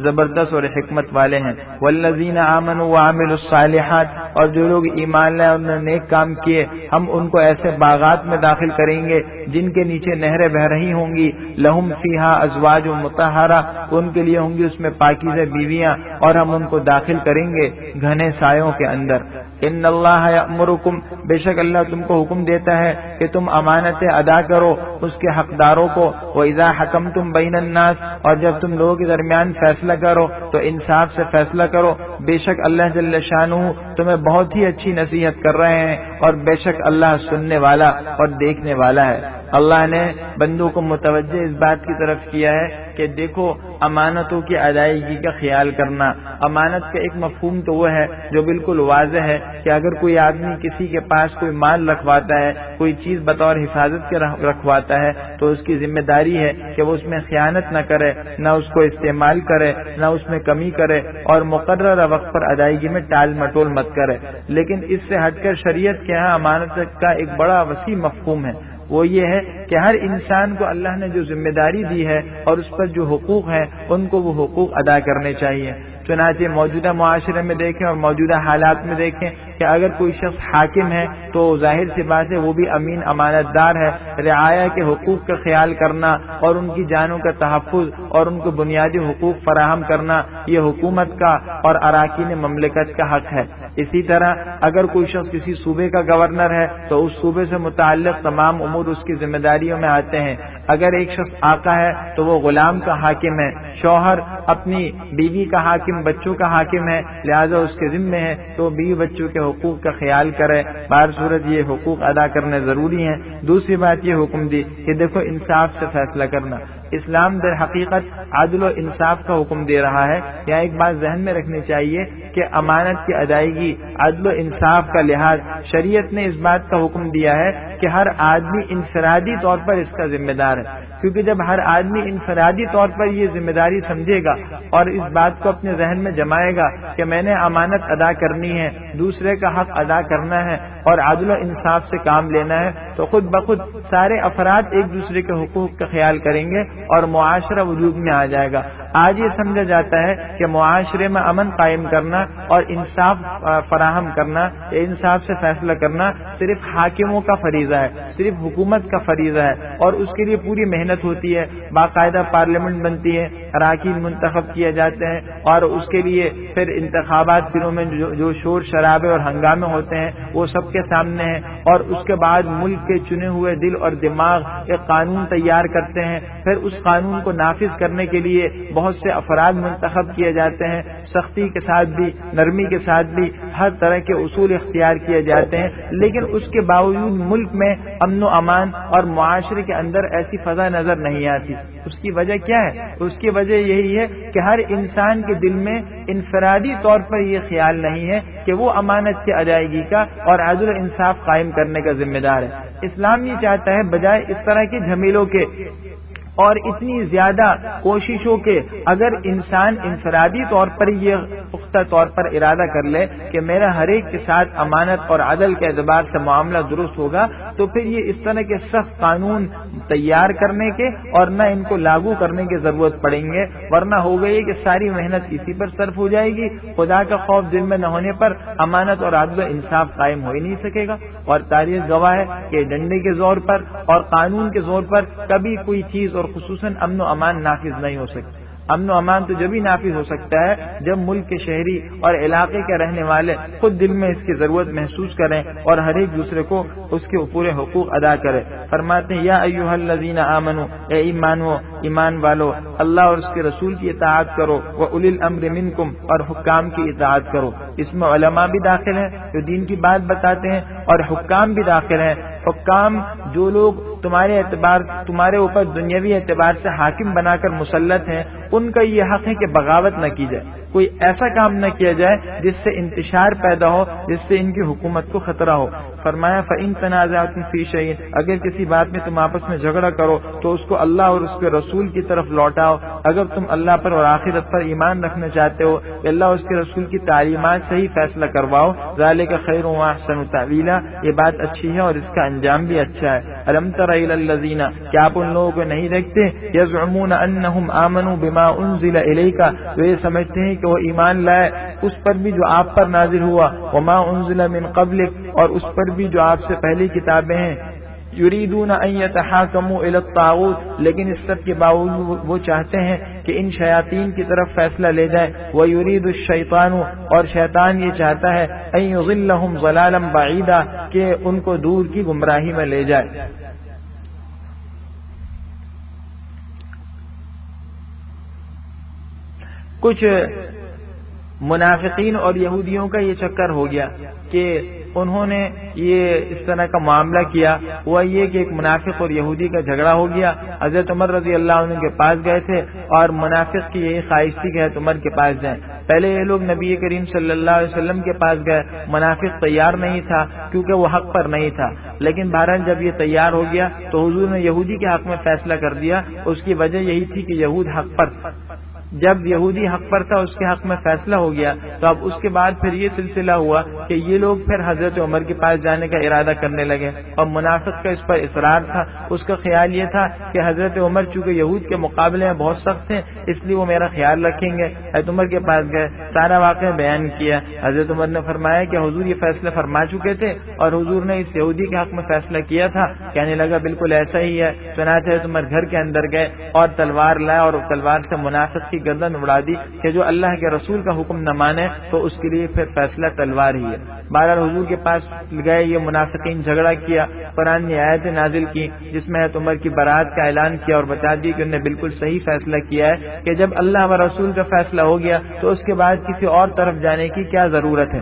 زبردست اور حکمت والے ہیں. والذین آمنوا وعملوا الصالحات، اور جو لوگ ایمان لائے اور انہوں نے نیک کام کیے ہم ان کو ایسے باغات میں داخل کریں گے جن کے نیچے نہریں بہ رہی ہوں گی. لہم فیہا ازواج مطہرہ، ان کے لیے ہوں گی اس میں پاکیزہ بیویاں، اور ہم ان کو داخل کریں گے گھنے سایوں کے اندر. ان اللہ یأمرکم، بے شک اللہ تم کو حکم دیتا ہے کہ تم امانتیں ادا کرو اس کے حقداروں کو. وَإِذَا حَكَمْتُمْ بَيْنَ النَّاسِ، اور جب تم لوگوں کے درمیان فیصلہ کرو تو انصاف سے فیصلہ کرو. بے شک اللہ جل شانہ تمہیں بہت ہی اچھی نصیحت کر رہے ہیں اور بے شک اللہ سننے والا اور دیکھنے والا ہے. اللہ نے بندوں کو متوجہ اس بات کی طرف کیا ہے کہ دیکھو امانتوں کی ادائیگی کا خیال کرنا. امانت کا ایک مفہوم تو وہ ہے جو بالکل واضح ہے کہ اگر کوئی آدمی کسی کے پاس کوئی مال رکھواتا ہے، کوئی چیز بطور حفاظت کے رکھواتا ہے تو اس کی ذمہ داری ہے کہ وہ اس میں خیانت نہ کرے، نہ اس کو استعمال کرے، نہ اس میں کمی کرے اور مقررہ وقت پر ادائیگی میں ٹال مٹول مت کرے. لیکن اس سے ہٹ کر شریعت کے ہاں امانت کا ایک بڑا وسیع مفہوم ہے. وہ یہ ہے کہ ہر انسان کو اللہ نے جو ذمہ داری دی ہے اور اس پر جو حقوق ہیں ان کو وہ حقوق ادا کرنے چاہیے. چنانچہ موجودہ معاشرے میں دیکھیں اور موجودہ حالات میں دیکھیں کہ اگر کوئی شخص حاکم ہے تو ظاہر سی بات ہے وہ بھی امین امانت دار ہے. رعایا کے حقوق کا خیال کرنا اور ان کی جانوں کا تحفظ اور ان کو بنیادی حقوق فراہم کرنا یہ حکومت کا اور اراکین مملکت کا حق ہے. اسی طرح اگر کوئی شخص کسی صوبے کا گورنر ہے تو اس صوبے سے متعلق تمام امور اس کی ذمہ داریوں میں آتے ہیں. اگر ایک شخص آقا ہے تو وہ غلام کا حاکم ہے. شوہر اپنی بیوی کا حاکم، بچوں کا حاکم ہے، لہذا اس کے ذمہ ہے تو بیوی بچوں کے حقوق کا خیال کرے. بہر صورت یہ حقوق ادا کرنے ضروری ہیں. دوسری بات یہ حکم دی کہ دیکھو انصاف سے فیصلہ کرنا. اسلام در حقیقت عدل و انصاف کا حکم دے رہا ہے. یہاں ایک بات ذہن میں رکھنی چاہیے کہ امانت کی ادائیگی، عدل و انصاف کا لحاظ، شریعت نے اس بات کا حکم دیا ہے کہ ہر آدمی انفرادی طور پر اس کا ذمہ دار ہے. کیونکہ جب ہر آدمی انفرادی طور پر یہ ذمہ داری سمجھے گا اور اس بات کو اپنے ذہن میں جمائے گا کہ میں نے امانت ادا کرنی ہے، دوسرے کا حق ادا کرنا ہے اور عدل و انصاف سے کام لینا ہے، تو خود بخود سارے افراد ایک دوسرے کے حقوق کا خیال کریں گے اور معاشرہ وجود میں آ جائے گا. آج یہ سمجھا جاتا ہے کہ معاشرے میں امن قائم کرنا اور انصاف فراہم کرنا، انصاف سے فیصلہ کرنا صرف حاکموں کا فریضہ ہے، صرف حکومت کا فریضہ ہے اور اس کے لیے پوری محنت ہوتی ہے. باقاعدہ پارلیمنٹ بنتی ہے، اراکین منتخب کیے جاتے ہیں اور اس کے لیے پھر انتخابات دنوں میں جو شور شرابے اور ہنگامے ہوتے ہیں وہ سب کے سامنے ہیں. اور اس کے بعد ملک کے چنے ہوئے دل اور دماغ ایک قانون تیار کرتے ہیں. پھر اس قانون کو نافذ کرنے کے لیے بہت سے افراد منتخب کیے جاتے ہیں. سختی کے ساتھ بھی، نرمی کے ساتھ بھی ہر طرح کے اصول اختیار کیے جاتے ہیں. لیکن اس کے باوجود ملک میں امن و امان اور معاشرے کے اندر ایسی فضا نظر نہیں آتی. اس کی وجہ کیا ہے؟ اس کی وجہ یہی ہے کہ ہر انسان کے دل میں انفرادی طور پر یہ خیال نہیں ہے کہ وہ امانت کی ادائیگی کا اور عدل و انصاف قائم کرنے کا ذمہ دار ہے. اسلام یہ چاہتا ہے بجائے اس طرح کے جھمیلوں کے اور اتنی زیادہ کوششوں کے، اگر انسان انفرادی طور پر یہ پختہ طور پر ارادہ کر لے کہ میرا ہر ایک کے ساتھ امانت اور عدل کے اعتبار سے معاملہ درست ہوگا، تو پھر یہ اس طرح کے سخت قانون تیار کرنے کے اور نہ ان کو لاگو کرنے کی ضرورت پڑیں گے. ورنہ ہو گئی کہ ساری محنت اسی پر صرف ہو جائے گی. خدا کا خوف دل میں نہ ہونے پر امانت اور عدل و انصاف قائم ہو ہی نہیں سکے گا. اور تاریخ گواہ ہے کہ ڈنڈے کے زور پر اور قانون کے زور پر کبھی کوئی چیز اور خصوصاً امن و امان نافذ نہیں ہو سکتی. امن و امان تو جبھی نافذ ہو سکتا ہے جب ملک کے شہری اور علاقے کے رہنے والے خود دل میں اس کی ضرورت محسوس کریں اور ہر ایک دوسرے کو اس کے پورے حقوق ادا کرے. فرماتے ہیں یا ایھا الذین آمنوا، اے ایمان والو، اللہ اور اس کے رسول کی اطاعت کرو، واولی الامر منکم، اور حکام کی اطاعت کرو. اس میں علماء بھی داخل ہیں جو دین کی بات بتاتے ہیں اور حکام بھی داخل ہیں. حکام جو لوگ تمہارے اوپر دنیاوی اعتبار سے حاکم بنا کر مسلط ہیں، ان کا یہ حق ہے کہ بغاوت نہ کی جائے، کوئی ایسا کام نہ کیا جائے جس سے انتشار پیدا ہو، جس سے ان کی حکومت کو خطرہ ہو. فرمایا فَإِن تَنَازَعْتُمْ فِي شَيْءٍ، اگر کسی بات میں تم آپس میں جھگڑا کرو تو اس کو اللہ اور اس کے رسول کی طرف لوٹاؤ. اگر تم اللہ پر اور آخرت پر ایمان رکھنا چاہتے ہو کہ اللہ اور اس کے رسول کی تعلیمات سے ہی فیصلہ کرواؤ. ذَلِكَ خَيْرٌ وَأَحْسَنُ تَأْوِيلًا، یہ بات اچھی ہے اور اس کا انجام بھی اچھا ہے. أَلَمْ تَرَ إِلَى الَّذِينَ، کیا آپ ان لوگوں کو نہیں دیکھتے، يَزْعُمُونَ أَنَّهُمْ آمَنُوا بِمَا أُنزِلَ إِلَيْكَ، جو یہ سمجھتے ہیں کہ وہ ایمان لائے اس پر بھی جو آپ پر نازل ہوا، وَمَا أُنزِلَ مِن قَبْلِكَ، اور اس پر بھی جو آپ سے پہلی کتابیں ہیں. یریدون ان یتحاکموا الی الطاغوت، لیکن اس سب کے باوجود وہ چاہتے ہیں کہ ان شیاطین کی طرف فیصلہ لے جائے. ویرید الشیطان، اور شیطان یہ چاہتا ہے ان یضلهم ضلالا بعیدا، کہ ان کو دور کی گمراہی میں لے جائے. کچھ منافقین اور یہودیوں کا یہ چکر ہو گیا کہ انہوں نے یہ اس طرح کا معاملہ کیا. ہوا یہ کہ ایک منافق اور یہودی کا جھگڑا ہو گیا. حضرت عمر رضی اللہ عنہ کے پاس گئے تھے اور منافق کی یہی خواہش تھی کہ حضرت عمر کے پاس جائیں. پہلے یہ لوگ نبی کریم صلی اللہ علیہ وسلم کے پاس گئے. منافق تیار نہیں تھا کیونکہ وہ حق پر نہیں تھا، لیکن بہرحال جب یہ تیار ہو گیا تو حضور نے یہودی کے حق میں فیصلہ کر دیا. اس کی وجہ یہی تھی کہ یہود حق پر جب یہودی حق پر تھا اس کے حق میں فیصلہ ہو گیا تو اب اس کے بعد پھر یہ سلسلہ ہوا کہ یہ لوگ پھر حضرت عمر کے پاس جانے کا ارادہ کرنے لگے، اور منافق کا اس پر اصرار تھا، اس کا خیال یہ تھا کہ حضرت عمر چونکہ یہود کے مقابلے میں بہت سخت ہیں اس لیے وہ میرا خیال رکھیں گے۔ حضرت عمر کے پاس گئے، سارا واقعہ بیان کیا۔ حضرت عمر نے فرمایا کہ حضور یہ فیصلہ فرما چکے تھے اور حضور نے اس یہودی کے حق میں فیصلہ کیا تھا۔ کہنے لگا بالکل ایسا ہی ہے۔ چنانچہ حضرت عمر گھر کے اندر گئے اور تلوار لائے اور تلوار سے منافق کی گردن اڑا دی کہ جو اللہ کے رسول کا حکم نہ مانے تو اس کے لیے پھر فیصلہ تلوار ہی ہے۔ بہرحال حضور کے پاس گئے، یہ منافقین جھگڑا کیا، قرآن نے آیت نازل کی جس میں حضرت عمر کی برات کا اعلان کیا اور بتا دی کہ انہوں نے بالکل صحیح فیصلہ کیا ہے کہ جب اللہ و رسول کا فیصلہ ہو گیا تو اس کے بعد کسی اور طرف جانے کی کیا ضرورت ہے۔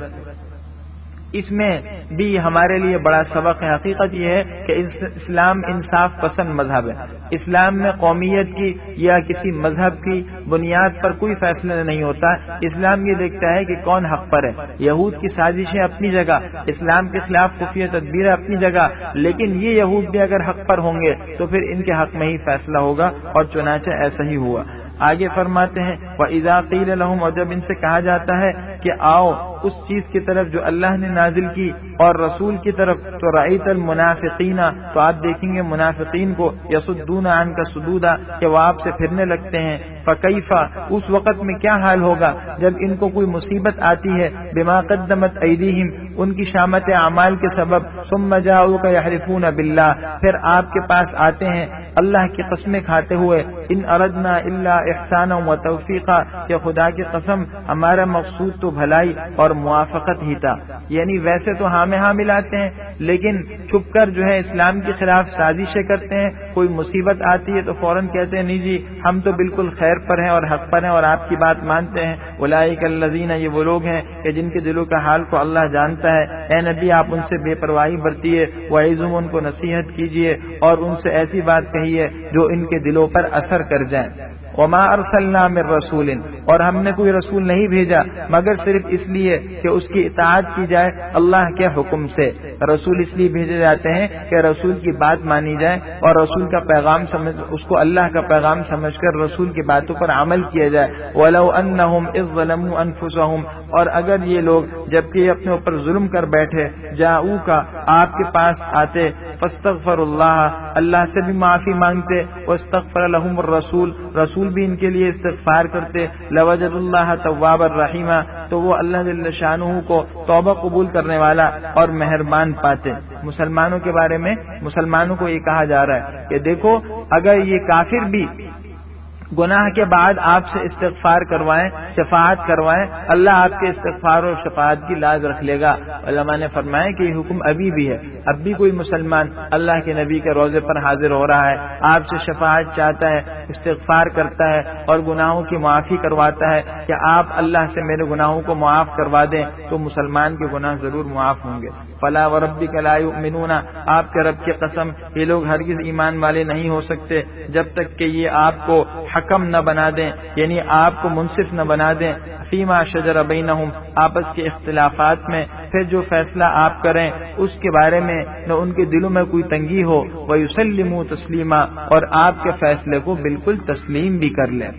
اس میں بھی ہمارے لیے بڑا سبق ہے۔ حقیقت یہ ہے کہ اسلام انصاف پسند مذہب ہے۔ اسلام میں قومیت کی یا کسی مذہب کی بنیاد پر کوئی فیصلہ نہیں ہوتا۔ اسلام یہ دیکھتا ہے کہ کون حق پر ہے۔ یہود کی سازشیں اپنی جگہ، اسلام کے خلاف خفیہ تدبیریں اپنی جگہ، لیکن یہ یہود بھی اگر حق پر ہوں گے تو پھر ان کے حق میں ہی فیصلہ ہوگا، اور چنانچہ ایسا ہی ہوا۔ آگے فرماتے ہیں وَإِذَا قِيلَ لَهُمْ، اور جب ان سے کہا جاتا ہے کہ آؤ اس چیز کی طرف جو اللہ نے نازل کی اور رسول کی طرف، تو رأیت المنافقین، تو آپ دیکھیں گے منافقین کو، یصدون عنک صدودا، کہ وہ آپ سے پھرنے لگتے ہیں۔ فکیف، اس وقت میں کیا حال ہوگا جب ان کو کوئی مصیبت آتی ہے، بما قدمت ایدیہم، ان کی شامت اعمال کے سبب، ثم جاؤک یحلفون باللہ، پھر آپ کے پاس آتے ہیں اللہ کی قسمیں کھاتے ہوئے، ان اردنا الا احسانا و توفیقا، کہ خدا کی قسم ہمارا مقصود تو بھلائی اور موافقت ہی تھا۔ یعنی ویسے تو ہاں میں ہاں ملاتے ہیں لیکن چھپ کر جو ہے اسلام کے خلاف سازشیں کرتے ہیں۔ کوئی مصیبت آتی ہے تو فوراً کہتے ہیں نہیں جی ہم تو بالکل خیر پر ہیں اور حق پر ہیں اور آپ کی بات مانتے ہیں۔ اولئک الذین، یہ وہ لوگ ہیں کہ جن کے دلوں کا حال کو اللہ جانتا ہے۔ اے نبی آپ ان سے بے پرواہی برتیے، وعظہم، ان کو نصیحت کیجیے اور ان سے ایسی بات کہیے جو ان کے دلوں پر اثر کر جائیں۔ وما ارسلنا من رسول، اور ہم نے کوئی رسول نہیں بھیجا مگر صرف اس لیے کہ اس کی اطاعت کی جائے اللہ کے حکم سے۔ رسول اس لیے بھیجے جاتے ہیں کہ رسول کی بات مانی جائے اور رسول کا پیغام سمجھ، اس کو اللہ کا پیغام سمجھ کر رسول کی باتوں پر عمل کیا جائے۔ ولو انہم اذ ظلموا انفسہم، اور اگر یہ لوگ جبکہ یہ اپنے اوپر ظلم کر بیٹھے، جاؤک، آپ کے پاس آتے، فاستغفر اللہ، اللہ سے بھی معافی مانگتے، واستغفر لهم الرسول، رسول بھی ان کے لیے استغفار کرتے، لوجد اللہ تواب الرحیم، تو وہ اللہ جل شانہ کو توبہ قبول کرنے والا اور مہربان پاتے۔ مسلمانوں کے بارے میں مسلمانوں کو یہ کہا جا رہا ہے کہ دیکھو اگر یہ کافر بھی گناہ کے بعد آپ سے استغفار کروائیں، شفاعت کروائیں، اللہ آپ کے استغفار اور شفاعت کی لاز رکھ لے گا۔ علماء نے فرمایا کہ یہ حکم ابھی بھی ہے، اب بھی کوئی مسلمان اللہ کے نبی کے روضے پر حاضر ہو رہا ہے، آپ سے شفاعت چاہتا ہے، استغفار کرتا ہے اور گناہوں کی معافی کرواتا ہے کہ آپ اللہ سے میرے گناہوں کو معاف کروا دیں، تو مسلمان کے گناہ ضرور معاف ہوں گے۔ فلا وربک لا یؤمنون، آپ کے رب کی قسم یہ لوگ ہرگز ایمان والے نہیں ہو سکتے جب تک کہ یہ آپ کو حکم نہ بنا دیں، یعنی آپ کو منصف نہ بنا دیں، فیما شجر بینہم، آپس کے اختلافات میں، پھر جو فیصلہ آپ کریں اس کے بارے میں نہ ان کے دلوں میں کوئی تنگی ہو، ویسلموا تسلیما، اور آپ کے فیصلے کو بالکل تسلیم بھی کر لیں۔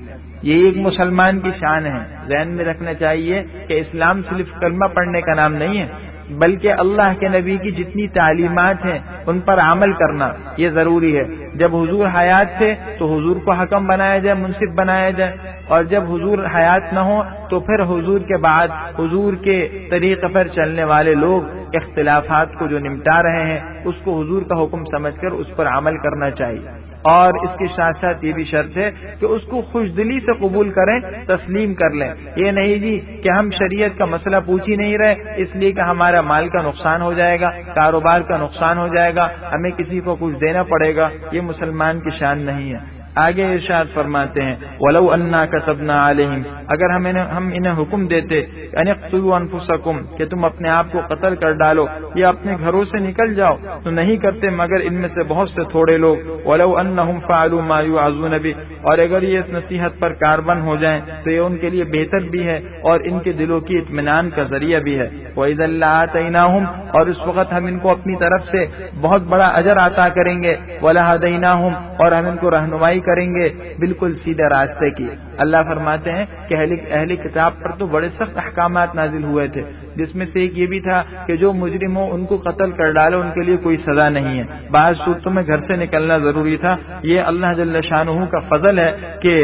یہ ایک مسلمان کی شان ہے۔ ذہن میں رکھنا چاہیے کہ اسلام صرف کلمہ پڑھنے کا نام نہیں ہے، بلکہ اللہ کے نبی کی جتنی تعلیمات ہیں ان پر عمل کرنا یہ ضروری ہے۔ جب حضور حیات تھے تو حضور کو حکم بنایا جائے، منصف بنایا جائے، اور جب حضور حیات نہ ہو تو پھر حضور کے بعد حضور کے طریقے پر چلنے والے لوگ اختلافات کو جو نمٹا رہے ہیں اس کو حضور کا حکم سمجھ کر اس پر عمل کرنا چاہیے۔ اور اس کے ساتھ ساتھ یہ بھی شرط ہے کہ اس کو خوش دلی سے قبول کریں، تسلیم کر لیں۔ یہ نہیں جی کہ ہم شریعت کا مسئلہ پوچھ ہی نہیں رہے اس لیے کہ ہمارا مال کا نقصان ہو جائے گا، کاروبار کا نقصان ہو جائے گا، ہمیں کسی کو کچھ دینا پڑے گا، یہ مسلمان کی شان نہیں ہے۔ آگے ارشاد فرماتے ہیں وَلَوْ أَنَّا كَتَبْنَا عَلَيْهِمْ، اگر ہم انہیں حکم دیتے أَنِ اقْتُلُوا أَنفُسَكُمْ کہ تم اپنے آپ کو قتل کر ڈالو یا اپنے گھروں سے نکل جاؤ، تو نہیں کرتے مگر ان میں سے بہت سے تھوڑے لوگ۔ وَلَوْ أَنَّهُمْ فَعَلُوا مَا يُوعَظُونَ بِهِ، اور اگر یہ اس نصیحت پر کاربن ہو جائیں تو یہ ان کے لیے بہتر بھی ہے اور ان کے دلوں کی اطمینان کا ذریعہ بھی ہے۔ وَإِذًا لَّآتَيْنَاهُمْ، اور اس وقت ہم ان کو اپنی طرف سے بہت بڑا اجر عطا کریں گے۔ وَلَهَدَيْنَاهُمْ، اور ہم ان کو رہنمائی کریں گے بالکل سیدھے راستے کی۔ اللہ فرماتے ہیں کہ اہل کتاب پر تو بڑے سخت احکامات نازل ہوئے تھے، جس میں سے ایک یہ بھی تھا کہ جو مجرم ہو ان کو قتل کر ڈالو، ان کے لیے کوئی سزا نہیں ہے، بعض صورتوں میں گھر سے نکلنا ضروری تھا۔ یہ اللہ جل شانہ کا فضل ہے کہ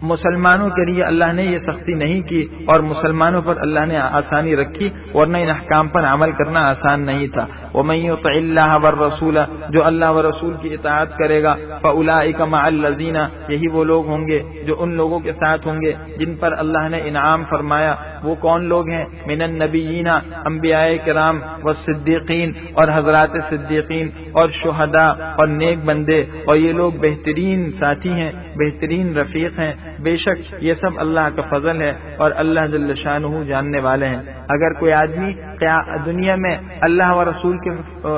مسلمانوں کے لیے اللہ نے یہ سختی نہیں کی اور مسلمانوں پر اللہ نے آسانی رکھی، ورنہ ان احکام پر عمل کرنا آسان نہیں تھا۔ وَمَن يُطِعِ اللَّهَ وَالرَّسُولَ، جو اللہ و رسول کی اطاعت کرے گا، فَأُولَٰئِكَ مَعَ الَّذِينَ، یہی وہ لوگ ہوں گے جو ان لوگوں کے ساتھ ہوں گے جن پر اللہ نے انعام فرمایا۔ وہ کون لوگ ہیں؟ من النبیین، انبیاء کرام، والصدیقین، اور حضرات صدیقین، اور شہداء، اور نیک بندے، اور یہ لوگ بہترین ساتھی ہیں، بہترین رفیق ہیں۔ بے شک یہ سب اللہ کا فضل ہے اور اللہ جل شانہ جاننے والے ہیں۔ اگر کوئی آدمی دنیا میں اللہ و رسول کے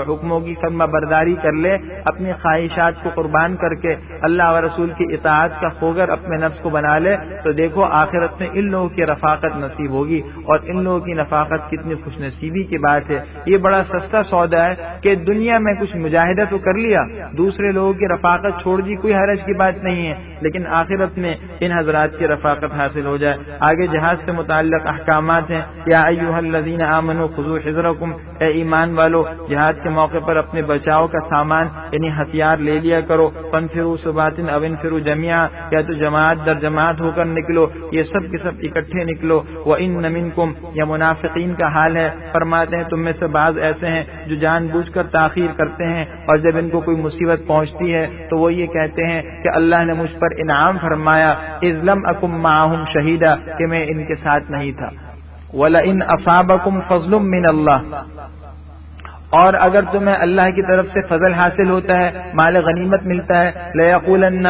حکموں کی فرما برداری کر لے، اپنی خواہشات کو قربان کر کے اللہ و رسول کی اطاعت کا خوگر اپنے نفس کو بنا لے، تو دیکھو آخرت میں ان لوگوں کی رفاقت نصیب ہوگی، اور ان لوگوں کی رفاقت کتنی خوش نصیبی کی بات ہے۔ یہ بڑا سستا سودا ہے کہ دنیا میں کچھ مجاہدہ تو کر لیا، دوسرے لوگوں کی رفاقت چھوڑ دی، کوئی حرج کی بات نہیں ہے، لیکن آخرت میں ان حضرات کی رفاقت حاصل ہو جائے۔ آگے جہاد سے متعلق احکامات ہیں۔ یا ایھا الذین آمنوا خذوا حذرکم، اے ایمان والو جہاد کے موقع پر اپنے بچاؤ کا سامان یعنی ہتھیار لے لیا کرو۔ فانفروا ثبات او انفروا جميعا، یا تو جماعت در جماعت ہو کر نکلو، یہ سب کے سب اکٹھے نکلو۔ وان منکم، یا منافقین کا حال ہے، فرماتے ہیں تم میں سے بعض ایسے ہیں جو جان بوجھ کر تاخیر کرتے ہیں، اور جب ان کو کوئی مصیبت پہنچتی ہے تو وہ یہ کہتے ہیں کہ اللہ نے مجھ پر انعام فرمایا، اذ لم اکن معہم شہیدا، کہ میں ان کے ساتھ نہیں تھا۔ وَلَئِنْ أَصَابَكُمْ فَضْلٌ مِّنَ اللَّهِ، اور اگر تمہیں اللہ کی طرف سے فضل حاصل ہوتا ہے، مال غنیمت ملتا ہے، لَيَقُولَنَّ،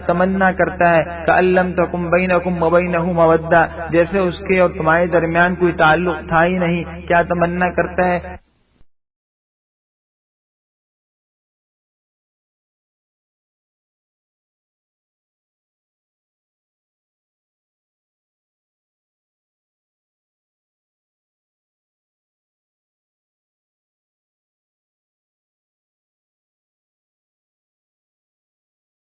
تمنا کرتا ہے، كَأَن لَّمْ تَكُن بَيْنَكُمْ وَبَيْنَهُ مَوَدَّةٌ، جیسے اس کے اور تمہارے درمیان کوئی تعلق تھا ہی نہیں، کیا تمنا کرتا ہے